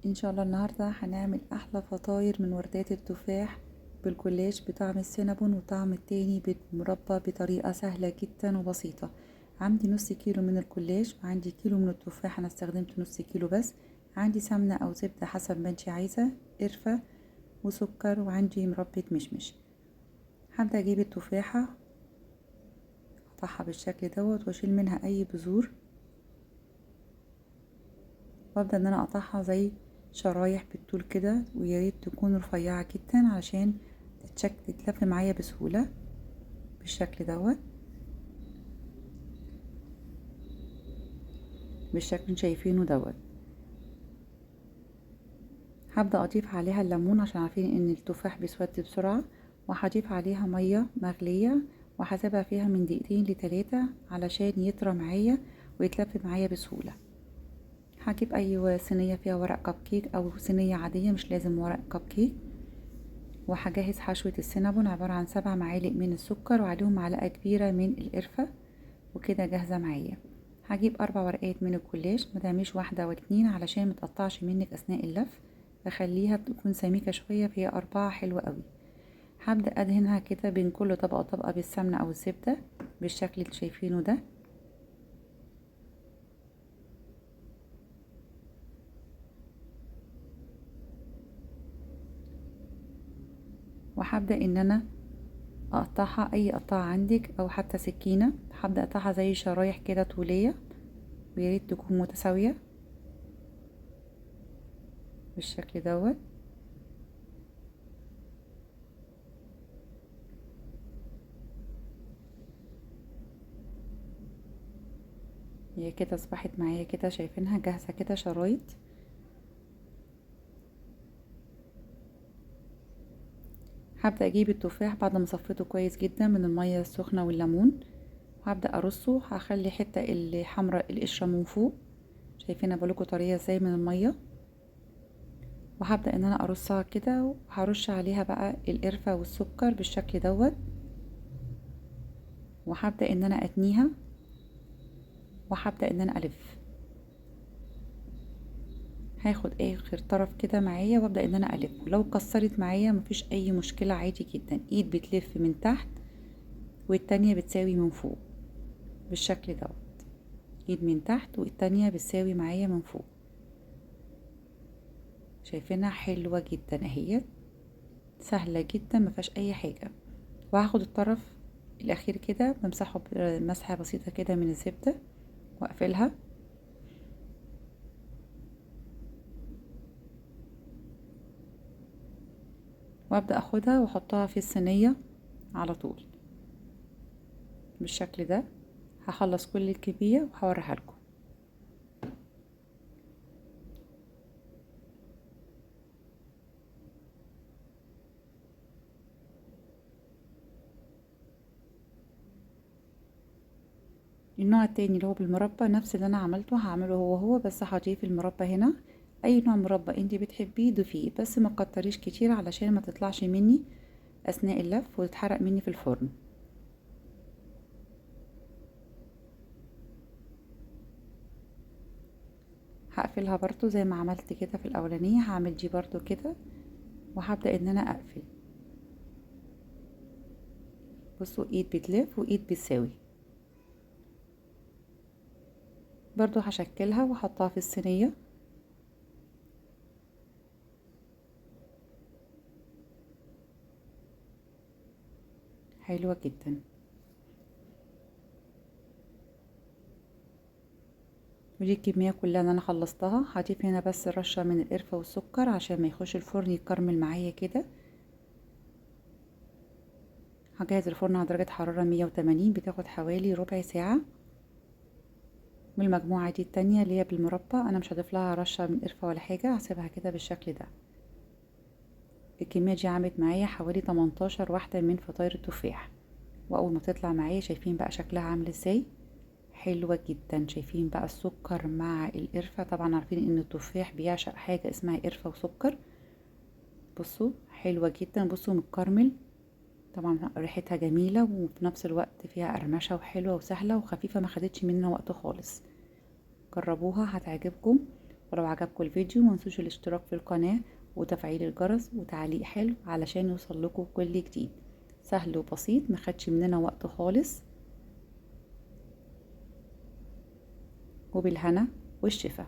ان شاء الله النهارده هنعمل احلى فطاير من وردات التفاح بالجلاش بطعم السينابون وطعم التاني بالمربى بطريقه سهله جدا وبسيطه. عندي نص كيلو من الجلاش وعندي كيلو من التفاح، انا استخدمت نص كيلو بس. عندي سمنه او زبده حسب ما انتي عايزه، قرفه وسكر، وعندي مربى مشمش. هبدا اجيب التفاحه اقطعها بالشكل دوت واشيل منها اي بذور، وابدا ان انا اقطعها زي شرايح بالطول كده، وياريت تكون رفيعة جدا علشان تتلف معايا بسهولة بالشكل دوت. بالشكل اللي شايفينه دوت. هبدأ اضيف عليها الليمون عشان عارفين ان التفاح بيسود بسرعة، وهضيف عليها مية مغلية وهسيبها فيها من دقيقتين لتلاتة علشان يطرى معايا ويتلف معايا بسهولة. هجيب اي صينية فيها ورق كب كيك او صينية عادية، مش لازم ورق كب كيك، وهجهز حشوة السينابون عبارة عن 7 معالق من السكر وعليهم معلقة كبيرة من القرفة، وكده جاهزة معايا. هجيب 4 ورقات من الجلاش، متعملش واحدة واتنين علشان متقطعش منك اثناء اللف، بخليها تكون سميكة شوية، فهي 4 حلوة قوي. هبدأ ادهنها كده بين كل طبقة وطبقة بالسمنة او الزبدة بالشكل اللي شايفينه ده. وهبدأ ان انا اقطعها اي قطعة عندك او حتى سكينة، هبدأ اقطعها زي شرايح كده طولية، وياريت تكون متساوية بالشكل دوت. هي كده اصبحت معايا كده، شايفينها جاهزة كده شرايط. هبدأ اجيب التفاح بعد ما صفيته كويس جدا من المية السخنة والليمون، وهبدأ ارصه. هخلي حتة الحمراء القشرة من فوق، شايفينها بقولكوا طرية ازاي من المية. وهبدأ ان انا ارصها كده، وهرش عليها بقى القرفة والسكر بالشكل دوت، وهبدأ ان انا اتنيها، وهبدأ ان انا الف. هاخد اخر طرف كده معايا وابدأ ان انا الف، ولو كسرت معايا مفيش اي مشكلة، عادي جدا. ايد بتلف من تحت والتانية بتساوي من فوق بالشكل دوت. ايد من تحت والتانية بتساوي معايا من فوق، شايفينها حلوة جدا اهي، سهلة جدا مفيهاش اي حاجة. وهاخد الطرف الاخير كده بمسحه بمسحة بسيطة كده من الزبدة واقفلها، وابدأ اخدها واحطها في الصينية على طول بالشكل ده. هخلص كل الكمية وهوريها لكم. النوع التاني اللي هو بالمربى، نفس اللي انا عملته هعمله هو بس هضيف المربى هنا. اي نوع مربى انتي بتحبيه ضيفيه، بس ما تكتريش كتير علشان ما تطلعش مني اثناء اللف وتتحرق مني في الفرن. هقفلها برضو زي ما عملت كده في الاولانية، هعمل دي برضو كده، وهبدأ ان انا اقفل. بصوا، ايد بتلف وايد بتساوي. برضو هشكلها واحطها في الصينية. حلوة جدا. ودي الكمية كلها اللي انا خلصتها. هضيف هنا بس رشة من القرفة والسكر عشان ما يخش الفرن يكرمل معايا كده. هجهز الفرن على درجة حرارة 180، بتاخد حوالي ربع ساعة. والمجموعة دي التانية اللي هي بالمربى انا مش هضيف لها رشة من قرفة ولا حاجة، هسيبها كده بالشكل ده. الكمية دي عملت معايا حوالي 18 واحدة من فطاير التفاح. واول ما تطلع معايا شايفين بقى شكلها عامل ازاي، حلوة جدا. شايفين بقى السكر مع القرفة، طبعا عارفين ان التفاح بيعشق حاجة اسمها قرفة وسكر. بصوا حلوة جدا، بصوا متكرمل، طبعا ريحتها جميلة وفي نفس الوقت فيها قرمشة وحلوة وسهلة وخفيفة، ما خدتش مننا وقت خالص. جربوها هتعجبكم. ولو عجبكم الفيديو منسوش الاشتراك في القناة وتفعيل الجرس وتعليق حلو علشان يوصل لكم كل جديد. سهل وبسيط، مخدش مننا وقت خالص، وبالهنا والشفا.